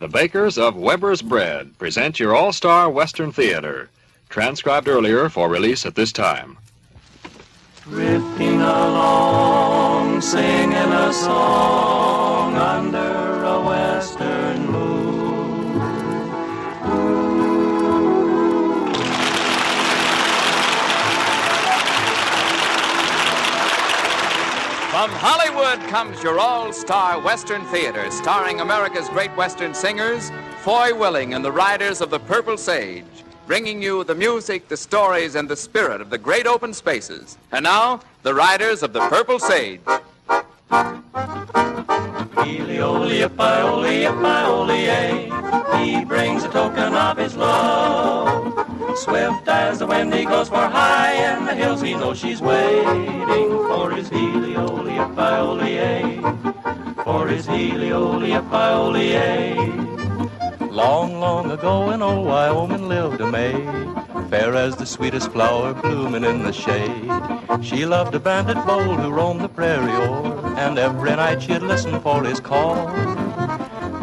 The bakers of Weber's Bread present your all-star Western theater, transcribed earlier for release at this time. Drifting along, singing a song under a western moon. From Hollywood comes your all-star Western theater, starring America's great Western singers, Foy Willing and the Riders of the Purple Sage, bringing you the music, the stories, and the spirit of the great open spaces. And now, the Riders of the Purple Sage. He brings a token of his love. Swift as the wind he goes for high in the hills, he knows she's waiting for his Healy-o-ly-a-pie-o-ly-a, for his Healy-o-ly-a-pie-o-ly-a. Long, long ago in old Wyoming lived a maid, fair as the sweetest flower blooming in the shade. She loved a bandit bold who roamed the prairie o'er, and every night she'd listen for his call.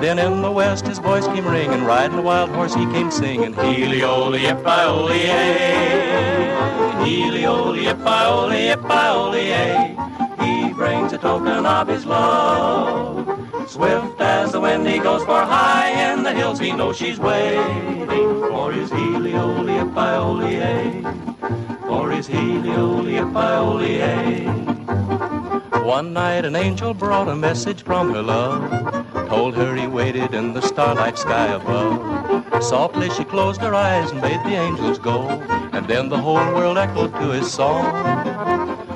Then in the west his voice came ringing, riding a wild horse he came singing, Healy-o-ly-a-pie-o-ly-a, Healy-o-ly-a-pie-o-ly-a. He brings a token of his love. Swift as the wind he goes for high in the hills, he knows she's waiting for his Healy-o-ly-a-pie-o-ly-a, for his Healy-o-ly-a-pie-o-ly-a. One night an angel brought a message from her love, told her he waited in the starlight sky above. Softly she closed her eyes and bade the angels go, and then the whole world echoed to his song.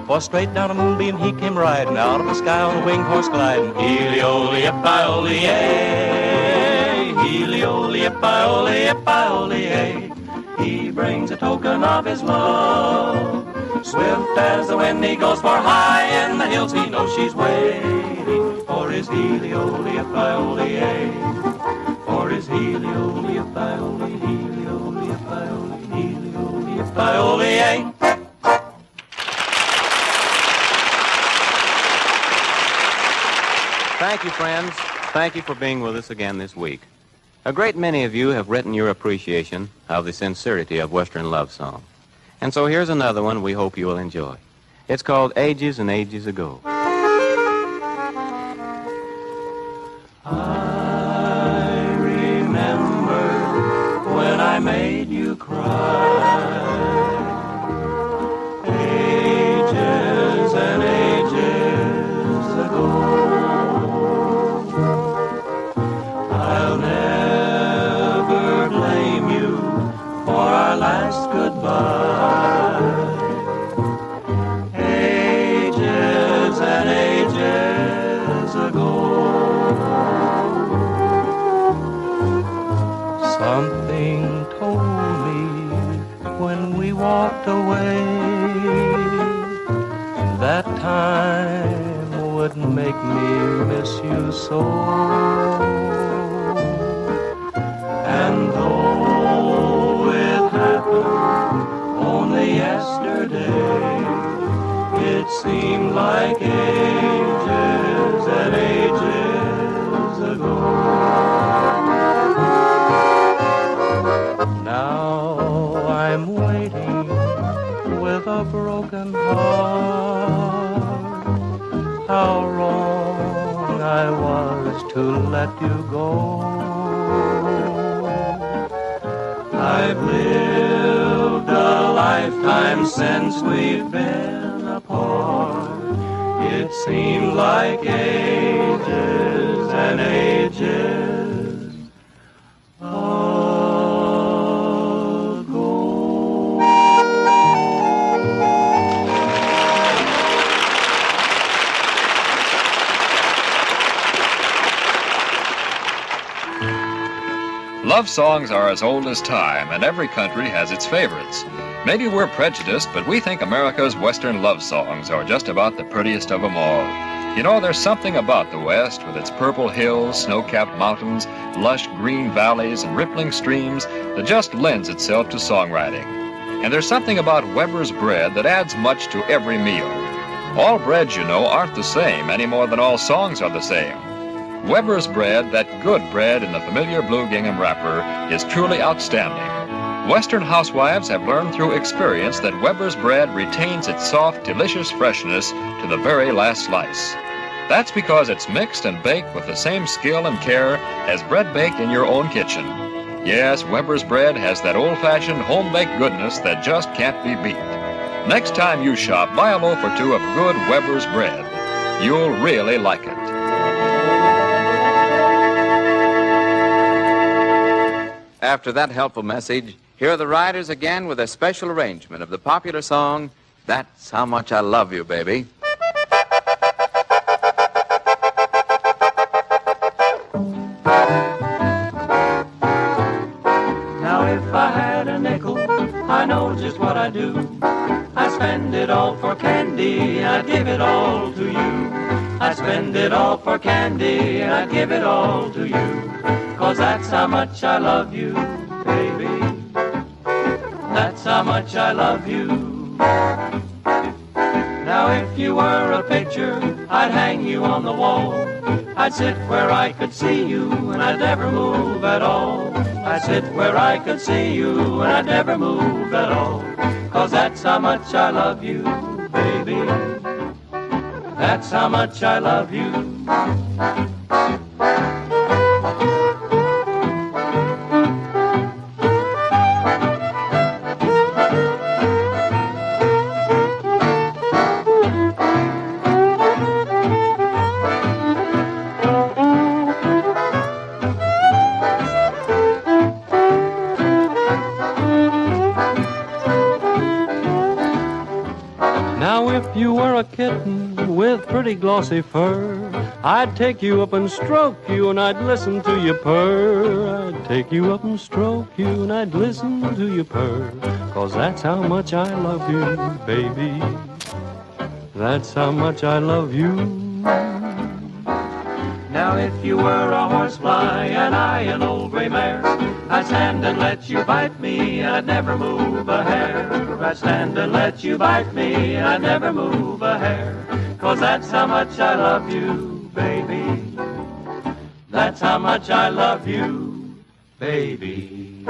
For straight down a moonbeam he came riding, out of the sky on a winged horse gliding. Healy-o-ly-a-pie-o-ly-a, Healy-o-ly-a-pie-o-ly-a. He brings a token of his love. Swift as the wind he goes for high in the hills, he knows she's waiting for his Healy-o-ly-a-pie-o-ly-a, for his Healy-o-ly-a-pie-o-ly, Healy-o-ly-a-pie-o-ly, Healy-o-ly-a-pie-o-ly-a. Thank you, friends. Thank you for being with us again this week. A great many of you have written your appreciation of the sincerity of Western love song. And so here's another one we hope you will enjoy. It's called Ages and Ages Ago. I remember when I made you cry. Ages and ages ago. I'll never blame you for our last goodbye. Ages and ages ago. Something told me when we walked away that time would make me miss you so. And though it happened only yesterday, it seemed like ages and ages ago. Now I'm waiting with a broken heart. How wrong I was to let you go. I've lived a lifetime since we've been apart. It seemed like ages and ages ago. Love songs are as old as time, and every country has its favorites. Maybe we're prejudiced, but we think America's Western love songs are just about the prettiest of them all. You know, there's something about the West with its purple hills, snow-capped mountains, lush green valleys, and rippling streams that just lends itself to songwriting. And there's something about Weber's Bread that adds much to every meal. All breads, you know, aren't the same any more than all songs are the same. Weber's bread, that good bread in the familiar blue gingham wrapper, is truly outstanding. Western housewives have learned through experience that Weber's bread retains its soft, delicious freshness to the very last slice. That's because it's mixed and baked with the same skill and care as bread baked in your own kitchen. Yes, Weber's bread has that old-fashioned home-baked goodness that just can't be beat. Next time you shop, buy a loaf or two of good Weber's bread. You'll really like it. After that helpful message, here are the Riders again with a special arrangement of the popular song, That's How Much I Love You, Baby. Now if I had a nickel, I know just what I'd do. I'd spend it all for candy, I'd give it all to you. I'd spend it all for candy, I'd give it all to you. 'Cause that's how much I love you, baby. That's how much I love you. Now if you were a picture, I'd hang you on the wall. I'd sit where I could see you and I'd never move at all. I'd sit where I could see you and I'd never move at all. 'Cause that's how much I love you, baby. That's how much I love you. Now if you were a kitten with pretty glossy fur, I'd take you up and stroke you and I'd listen to you purr. I'd take you up and stroke you and I'd listen to you purr. 'Cause that's how much I love you, baby. That's how much I love you. Now if you were a horsefly and I an old gray mare, I'd stand and let you bite me and I'd never move a hair. I'd stand and let you bite me and I'd never move a hair. 'Cause that's how much I love you, baby. That's how much I love you, baby.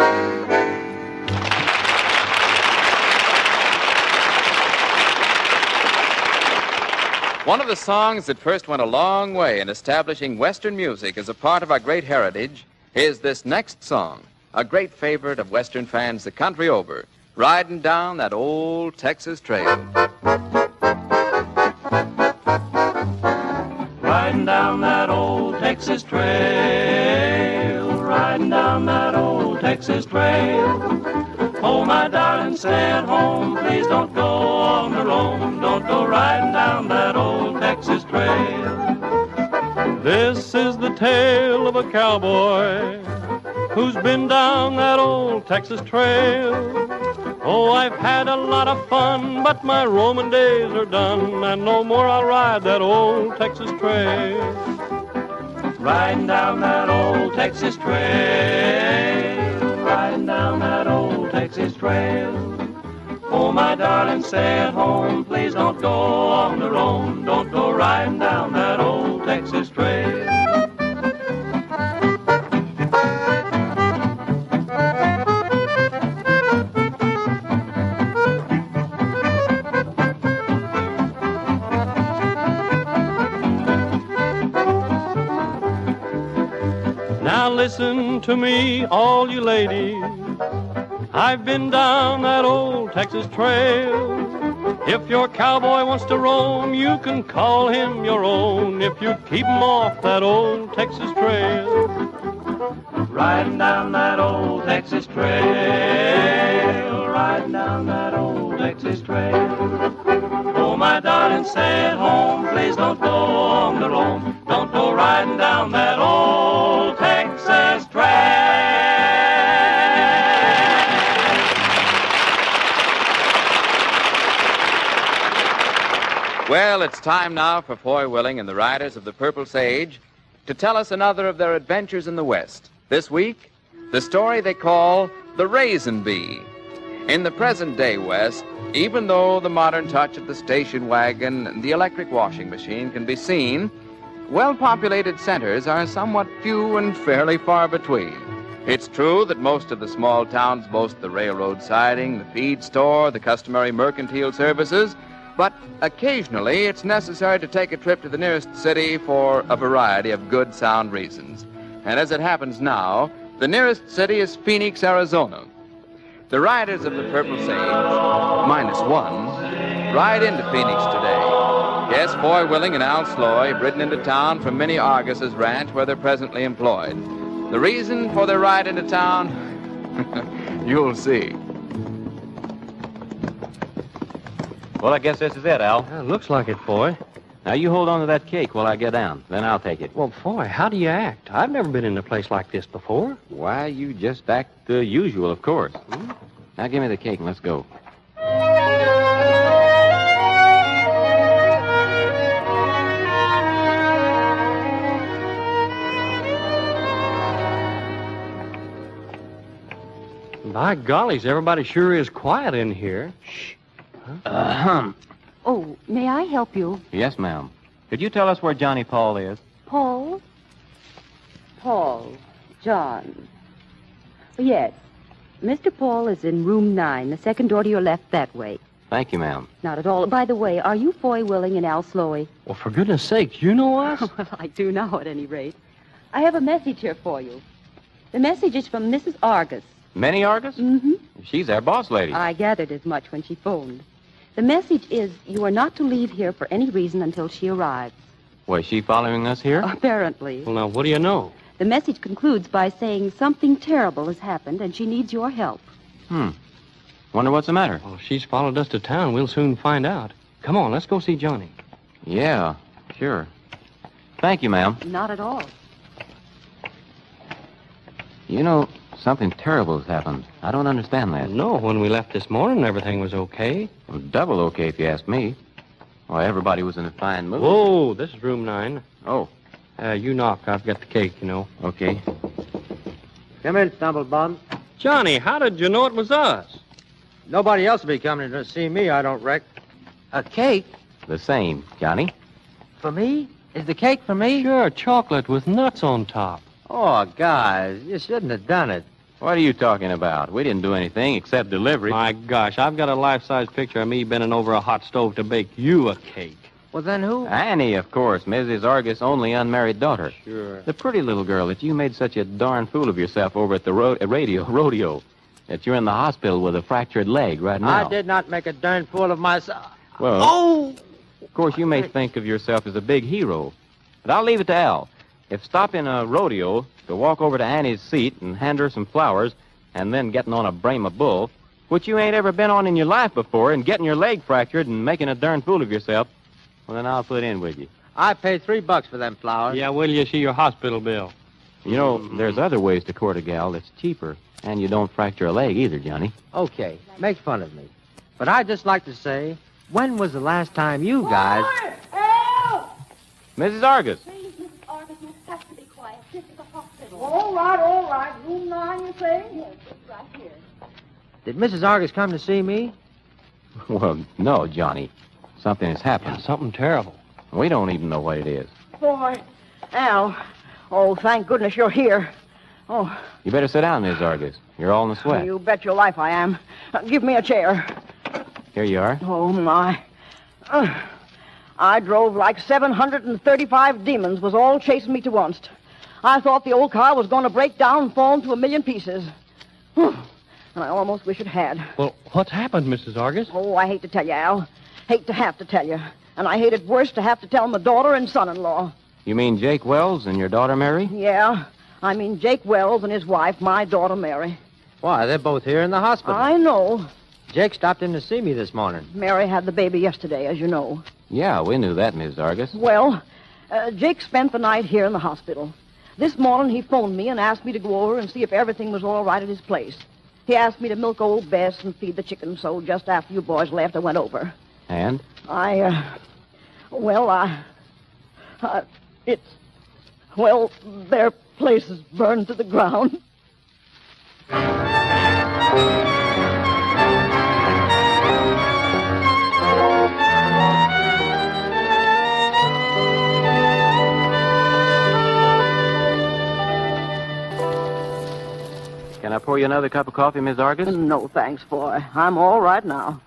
One of the songs that first went a long way in establishing Western music as a part of our great heritage is this next song, a great favorite of Western fans the country over, Riding Down That Old Texas Trail. Riding down that old Texas trail, riding down that old Texas trail. Oh, my darling, stay at home, please don't go on the roam. Don't go riding down that old Texas trail. This is the tale of a cowboy who's been down that old Texas trail. Oh, I've had a lot of fun, but my roaming days are done, and no more I'll ride that old Texas trail. Riding down that old Texas trail, riding down that old Texas trail. Oh, my darling, stay at home, please don't go on the roam. Don't go riding down that old Texas trail. Now listen to me, all you ladies. I've been down that old Texas trail. If your cowboy wants to roam, you can call him your own if you keep him off that old Texas trail. Riding down that old Texas trail, riding down that old Texas trail. Oh, my darling, stay at home, please don't go on the roam. Don't go riding down that old Texas trail. Well, it's time now for Foy Willing and the Riders of the Purple Sage to tell us another of their adventures in the West. This week, the story they call The Raisin Bee. In the present-day West, even though the modern touch of the station wagon and the electric washing machine can be seen, well-populated centers are somewhat few and fairly far between. It's true that most of the small towns boast the railroad siding, the feed store, the customary mercantile services, but occasionally it's necessary to take a trip to the nearest city for a variety of good, sound reasons. And as it happens now, the nearest city is Phoenix, Arizona. The riders of the Purple Sage, minus one, ride into Phoenix today. Yes, Foy Willing and Al Sloy have ridden into town from Minnie Argus's ranch where they're presently employed. The reason for their ride into town, you'll see. Well, I guess this is it, Al. Looks like it, Foy. Now, you hold on to that cake while I get down. Then I'll take it. Well, Foy, how do you act? I've never been in a place like this before. Why, you just act the usual, of course. Now, give me the cake and let's go. By gollies, everybody sure is quiet in here. Shh. Oh, may I help you? Yes, ma'am. Could you tell us where Johnny Paul is? Paul? Paul. John. Yes. Mr. Paul is in room 9, the second door to your left that way. Thank you, ma'am. Not at all. By the way, are you Foy Willing and Al Sloy? Well, for goodness sakes, you know us? Well, I do now, at any rate. I have a message here for you. The message is from Mrs. Argus. Minnie Argus? Mm-hmm. She's our boss lady. I gathered as much when she phoned. The message is you are not to leave here for any reason until she arrives. Was she following us here? Apparently. Well, now, what do you know? The message concludes by saying something terrible has happened and she needs your help. Wonder what's the matter. Well, if she's followed us to town, we'll soon find out. Come on, let's go see Johnny. Yeah, sure. Thank you, ma'am. Not at all. You know, something terrible has happened. I don't understand that. No, when we left this morning, everything was okay. Well, double okay, if you ask me. Why, everybody was in a fine mood. Whoa, this is room 9. Oh, You knock. I've got the cake, you know. okay. Come in, Stumblebum. Johnny, how did you know it was us? Nobody else will be coming to see me, I don't reckon. A cake? The same, Johnny. For me? Is the cake for me? Sure, chocolate with nuts on top. Oh, guys, you shouldn't have done it. What are you talking about? We didn't do anything except delivery. My gosh, I've got a life-size picture of me bending over a hot stove to bake you a cake. Well, then who? Annie, of course, Mrs. Argus' only unmarried daughter. Sure. The pretty little girl that you made such a darn fool of yourself over at the rodeo, that you're in the hospital with a fractured leg right now. I did not make a darn fool of myself. Well, Oh! of course, you may think of yourself as a big hero, but I'll leave it to Al. If stopping a rodeo to walk over to Annie's seat and hand her some flowers and then getting on a Brahma bull, which you ain't ever been on in your life before, and getting your leg fractured and making a darn fool of yourself, well, then I'll put in with you. I paid $3 for them flowers. Yeah, will you see your hospital bill? You know, there's other ways to court a gal that's cheaper, and you don't fracture a leg either, Johnny. Okay, make fun of me. But I'd just like to say, when was the last time you guys... Mrs. Argus. Please, Mrs. Argus, you have to be quiet. This is a hospital. All right. Room 9, you say? Yes, it's right here. Did Mrs. Argus come to see me? Well, no, Johnny. Something has happened. Something terrible. We don't even know what it is. Boy, Al. Oh, thank goodness you're here. Oh, You better sit down, Mrs. Argus. You're all in a sweat. you bet your life I am. Give me a chair. Here you are. Oh, my. I drove like 735 demons was all chasing me to once. I thought the old car was going to break down and fall into a million pieces. And I almost wish it had. Well, what's happened, Mrs. Argus? Oh, I hate to tell you, Al. Hate to have to tell you. And I hate it worse to have to tell my daughter and son-in-law. You mean Jake Wells and your daughter Mary? Yeah. I mean Jake Wells and his wife, my daughter Mary. Why, they're both here in the hospital. I know. Jake stopped in to see me this morning. Mary had the baby yesterday, as you know. Yeah, we knew that, Mrs. Argus. Well, Jake spent the night here in the hospital. This morning he phoned me and asked me to go over and see if everything was all right at his place. He asked me to milk old Bess and feed the chickens, so just after you boys left, I went over. And? Their place is burned to the ground. Can I pour you another cup of coffee, Miss Argus? No, thanks, boy. I'm all right now.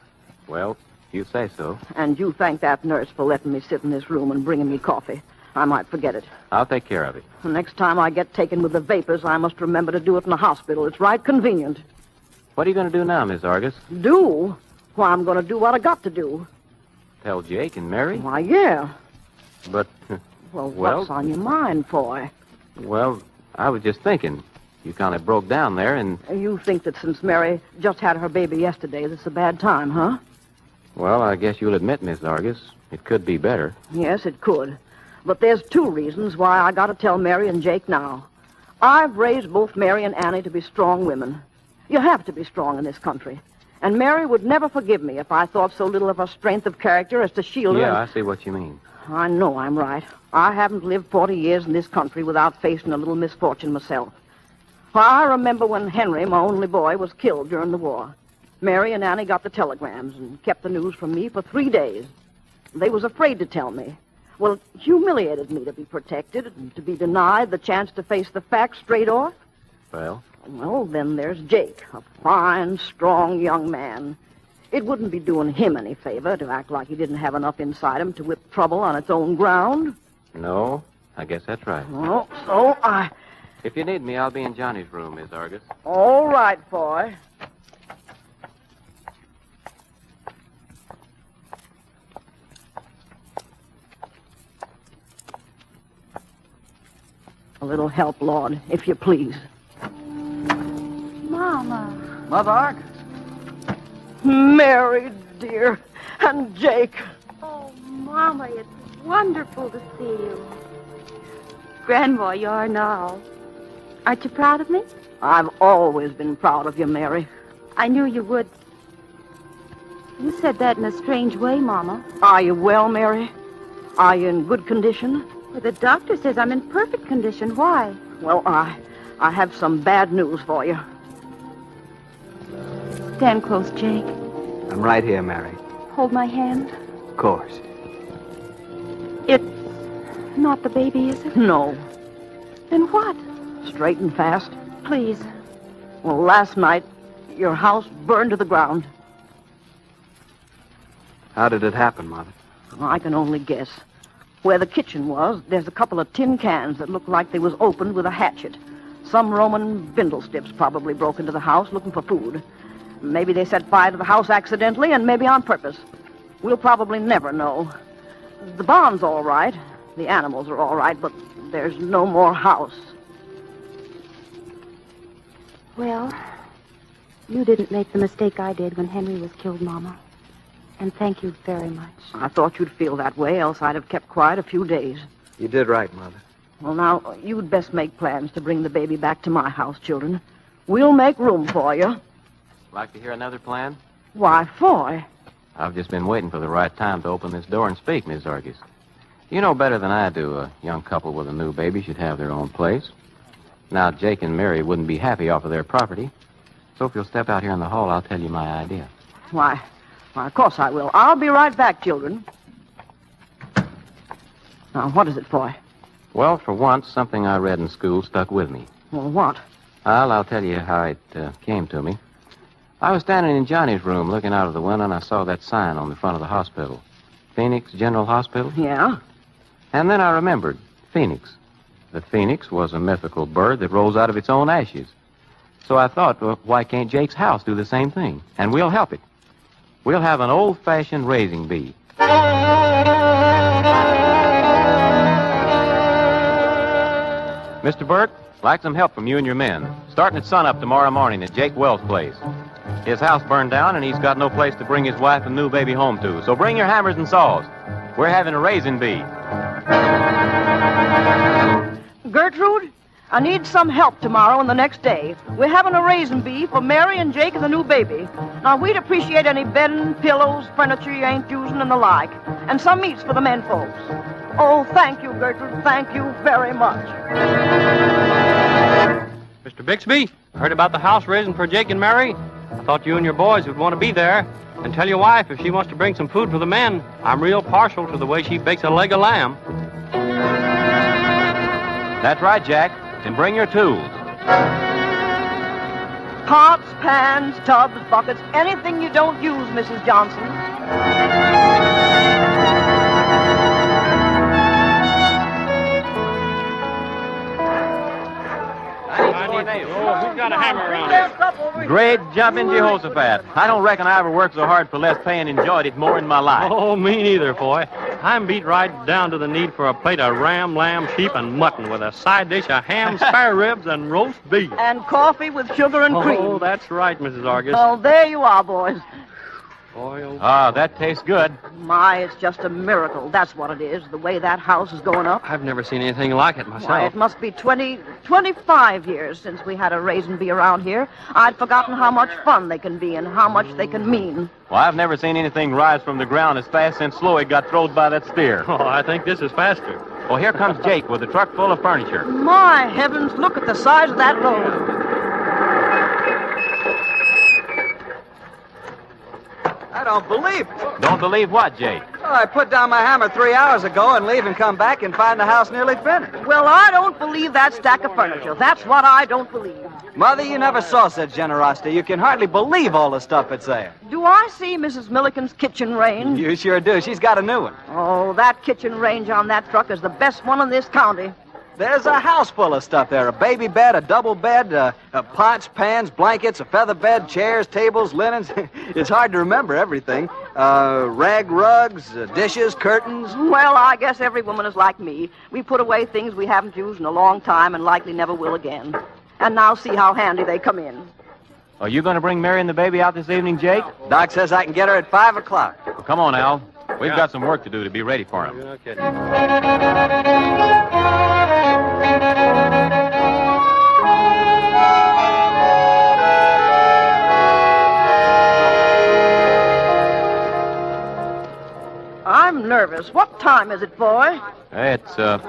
Well, you say so. And you thank that nurse for letting me sit in this room and bringing me coffee. I might forget it. I'll take care of it. The next time I get taken with the vapors, I must remember to do it in the hospital. It's right convenient. What are you going to do now, Miss Argus? Do? Why, I'm going to do what I got to do. Tell Jake and Mary? Why, yeah. But, Well, Well- what's on your mind, boy? well, I was just thinking. You kind of broke down there, and, You think that since Mary just had her baby yesterday, this is a bad time, huh? well, I guess you'll admit, Miss Argus, it could be better. Yes, it could. But there's two reasons why I got to tell Mary and Jake now. I've raised both Mary and Annie to be strong women. You have to be strong in this country. And Mary would never forgive me if I thought so little of her strength of character as to shield her. Yeah, I see what you mean. I know I'm right. I haven't lived 40 years in this country without facing a little misfortune myself. Why, I remember when Henry, my only boy, was killed during the war. Mary and Annie got the telegrams and kept the news from me for 3 days. They was afraid to tell me. Well, it humiliated me to be protected and to be denied the chance to face the facts straight off. Well, Well, then there's Jake, a fine, strong young man. It wouldn't be doing him any favor to act like he didn't have enough inside him to whip trouble on its own ground. no, I guess that's right. Well, so I... If you need me, I'll be in Johnny's room, Miss Argus. All right, boy. A little help, Lord, if you please. Mama. Mother? Mary, dear, and Jake. Oh, Mama, it's wonderful to see you. Grandma, you are now. Aren't you proud of me? I've always been proud of you, Mary. I knew you would. You said that in a strange way, Mama. Are you well, Mary? Are you in good condition? Well, the doctor says I'm in perfect condition. Why? Well, I have some bad news for you. Stand close, Jake. I'm right here, Mary. Hold my hand. Of course. It's not the baby, is it? No. Then what? Straight and fast. Please. Well, last night, your house burned to the ground. How did it happen, Mother? I can only guess. Where the kitchen was, there's a couple of tin cans that look like they was opened with a hatchet. Some Roman bindlestips probably broke into the house looking for food. Maybe they set fire to the house accidentally, and maybe on purpose. We'll probably never know. The barn's all right. The animals are all right, but there's no more house. Well, you didn't make the mistake I did when Henry was killed, Mama. And thank you very much. I thought you'd feel that way, else I'd have kept quiet a few days. You did right, Mother. Well, now, you'd best make plans to bring the baby back to my house, children. We'll make room for you. Like to hear another plan? Why, Foy? I've just been waiting for the right time to open this door and speak, Miss Argus. You know better than I do a young couple with a new baby should have their own place. Now, Jake and Mary wouldn't be happy off of their property. So if you'll step out here in the hall, I'll tell you my idea. Why, of course I will. I'll be right back, children. Now, what is it, Foy? Well, for once, something I read in school stuck with me. Well, what? I'll tell you how it came to me. I was standing in Johnny's room looking out of the window, and I saw that sign on the front of the hospital. Phoenix General Hospital. Yeah? And then I remembered Phoenix. The phoenix was a mythical bird that rose out of its own ashes. So I thought, well, why can't Jake's house do the same thing? And we'll help it. We'll have an old-fashioned Raisin Bee. Mr. Burke, like some help from you and your men. Starting at sunup tomorrow morning at Jake Wells' place. His house burned down, and he's got no place to bring his wife and new baby home to. So bring your hammers and saws. We're having a Raisin Bee. Gertrude, I need some help tomorrow and the next day. We're having a Raisin Bee for Mary and Jake and the new baby. Now, we'd appreciate any bedding, pillows, furniture you ain't using and the like. And some meats for the men folks. Oh, thank you, Gertrude. Thank you very much. Mr. Bixby, I heard about the house raising for Jake and Mary. I thought you and your boys would want to be there. And tell your wife if she wants to bring some food for the men. I'm real partial to the way she bakes a leg of lamb. That's right, Jack. And bring your tools. Pots, pans, tubs, buckets, anything you don't use, Mrs. Johnson. Who's got a hammer around here? Great jumping Jehoshaphat. I don't reckon I ever worked so hard for less pay and enjoyed it more in my life. Oh, me neither, boy. I'm beat right down to the need for a plate of ram, lamb, sheep, and mutton with a side dish of ham, spare ribs, and roast beef. And coffee with sugar and cream. Oh, that's right, Mrs. Argus. Oh, there you are, boys. Boy, oh, Ah, that tastes good. My, it's just a miracle. That's what it is, the way that house is going up. I've never seen anything like it myself. Why, it must be 25 years since we had a Raisin Bee around here. I'd forgotten how much fun they can be and how much they can mean. Well, I've never seen anything rise from the ground as fast since Sloey got throwed by that steer. Oh, I think this is faster. Well, here comes Jake with a truck full of furniture. My heavens, look at the size of that load. I don't believe it. Don't believe what, Jake? Well, I put down my hammer 3 hours ago and leave and come back and find the house nearly finished. Well, I don't believe that stack of furniture. That's what I don't believe. Mother, you never saw such generosity. You can hardly believe all the stuff that's there. Do I see Mrs. Milliken's kitchen range? You sure do. She's got a new one. Oh, that kitchen range on that truck is the best one in this county. There's a house full of stuff there. A baby bed, a double bed, pots, pans, blankets, a feather bed, chairs, tables, linens. It's hard to remember everything. Rag rugs, dishes, curtains. Well, I guess every woman is like me. We put away things we haven't used in a long time and likely never will again. And now see how handy they come in. Are you going to bring Mary and the baby out this evening, Jake? Doc says I can get her at 5 o'clock. Well, come on, Al. We've got some work to do to be ready for him. You're not kidding. I'm nervous. What time is it, boy? It's 10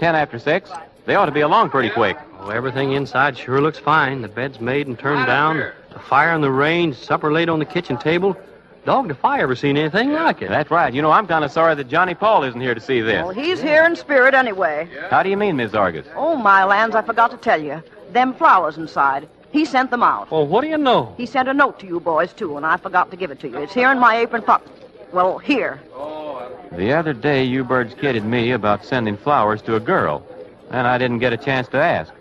after 6. They ought to be along pretty quick. Oh, everything inside sure looks fine. The bed's made and turned down. The fire in the range, supper laid on the kitchen table. Dog, if I ever seen anything like it. That's right. You know, I'm kind of sorry that Johnny Paul isn't here to see this. Well, he's here in spirit anyway. How do you mean, Miss Argus? Oh, my lands, I forgot to tell you. Them flowers inside. He sent them out. Well, what do you know? He sent a note to you boys, too, and I forgot to give it to you. It's here in my apron pocket. Well, here. The other day, you birds kidded me about sending flowers to a girl, and I didn't get a chance to ask.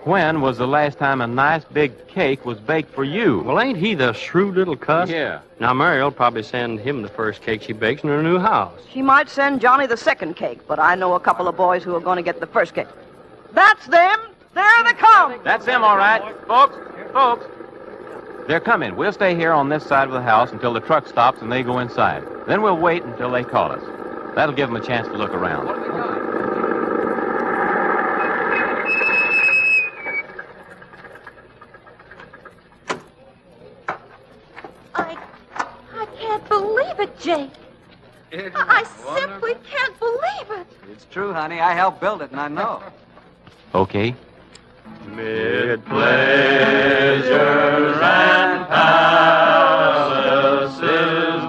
When was the last time a nice big cake was baked for you? Well, ain't he the shrewd little cuss? Yeah. Now, Mary'll probably send him the first cake she bakes in her new house. She might send Johnny the second cake, but I know a couple of boys who are going to get the first cake. That's them. There they come. That's them, all right. Folks. They're coming. We'll stay here on this side of the house until the truck stops and they go inside. Then we'll wait until they call us. That'll give them a chance to look around. I can't believe it, Jake. I simply can't believe it. It's true, honey. I helped build it, and I know. Okay. Mid pleasures and palaces,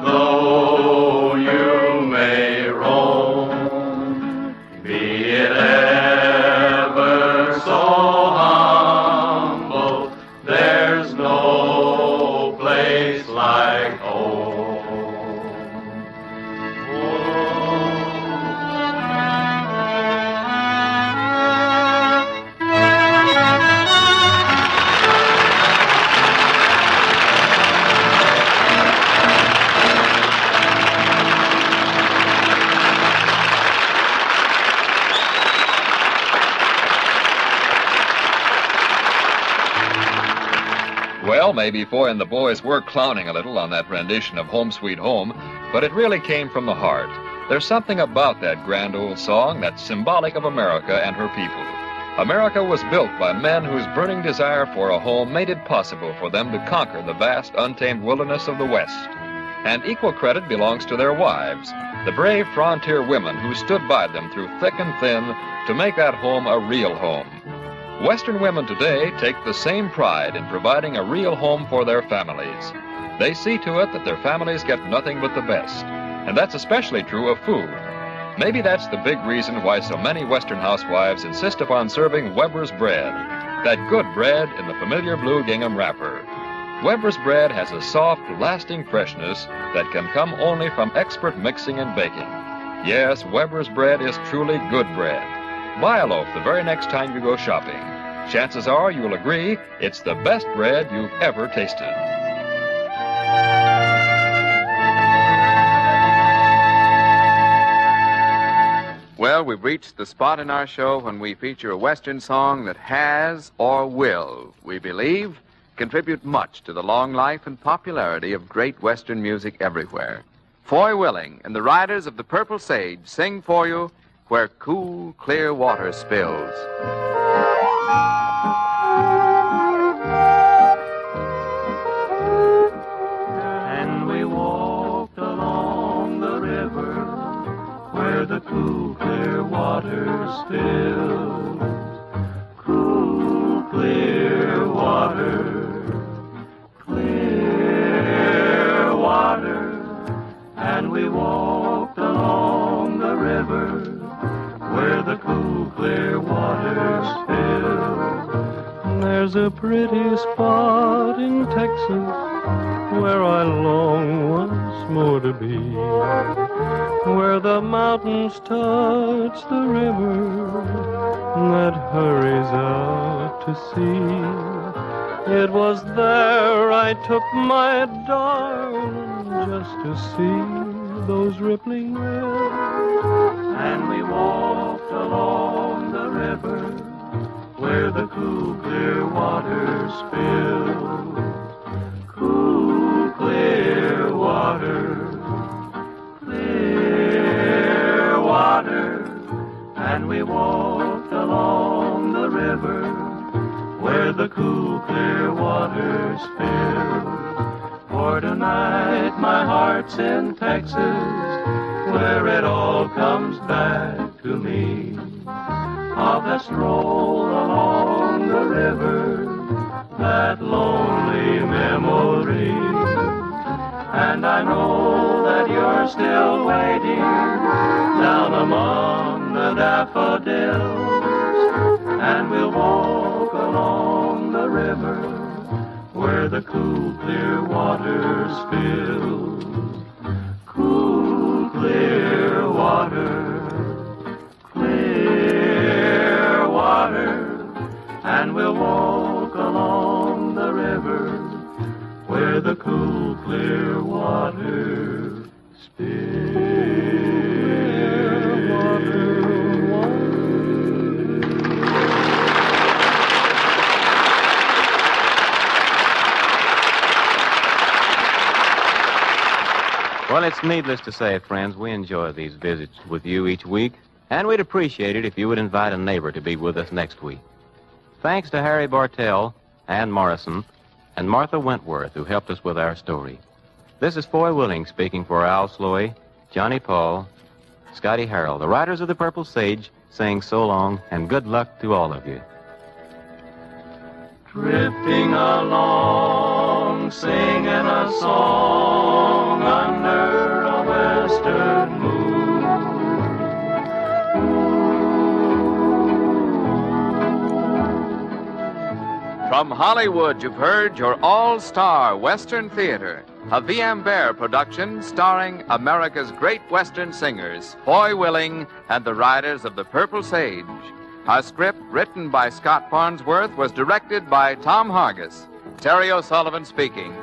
though you may roam, be it ever so humble, there's no place like home. Well, maybe Foy and the boys were clowning a little on that rendition of Home Sweet Home, but it really came from the heart. There's something about that grand old song that's symbolic of America and her people. America was built by men whose burning desire for a home made it possible for them to conquer the vast, untamed wilderness of the West. And equal credit belongs to their wives, the brave frontier women who stood by them through thick and thin to make that home a real home. Western women today take the same pride in providing a real home for their families. They see to it that their families get nothing but the best, and that's especially true of food. Maybe that's the big reason why so many Western housewives insist upon serving Weber's bread. that good bread in the familiar blue gingham wrapper. Weber's bread has a soft, lasting freshness that can come only from expert mixing and baking. Yes, Weber's bread is truly good bread. Buy a loaf the very next time you go shopping. Chances are you'll agree it's the best bread you've ever tasted. Well, we've reached the spot in our show when we feature a Western song that has, or will, we believe, contribute much to the long life and popularity of great Western music everywhere. Foy Willing and the Riders of the Purple Sage sing for you Where Cool, Clear Water Spills. And we walked along the river where the cool, clear water spills. Cool, clear water, clear water. And we walked along the river where the cool, clear water spills. There's a pretty spot in Texas where I long once more to be, where the mountains touch the river that hurries out to sea. It was there I took my darling just to see those rippling rills. And we walked along the river where the cool, clear water spills. Cool, clear water, clear water. And we walked along the river where the cool, clear water spills. For tonight my heart's in Texas, where it all comes back to me, of that stroll along the river, that lonely memory. And I know that you're still waiting down among the daffodils, and we'll walk along the river where the cool, clear water spills. Cool, clear water, clear water. And we'll walk along the river where the cool, clear water spills. Well, it's needless to say, friends, we enjoy these visits with you each week, and we'd appreciate it if you would invite a neighbor to be with us next week. Thanks to Harry Bartell, Ann Morrison, and Martha Wentworth, who helped us with our story. This is Foy Willing speaking for Al Sloy, Johnny Paul, Scotty Harrell. The Riders of the Purple Sage saying so long and good luck to all of you. Drifting along, singing a song under a western moon. From Hollywood, you've heard your all-star Western Theater, a V.M. Bear production starring America's great Western singers, Foy Willing and the Riders of the Purple Sage. Our script, written by Scott Farnsworth, was directed by Tom Hargis. Terry O'Sullivan speaking.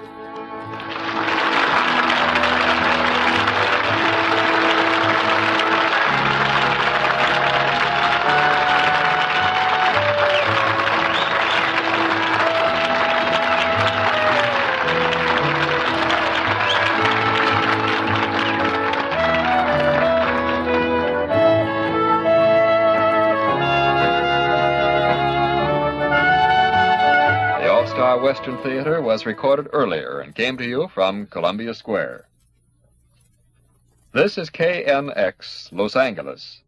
Western Theater was recorded earlier and came to you from Columbia Square. This is KNX, Los Angeles.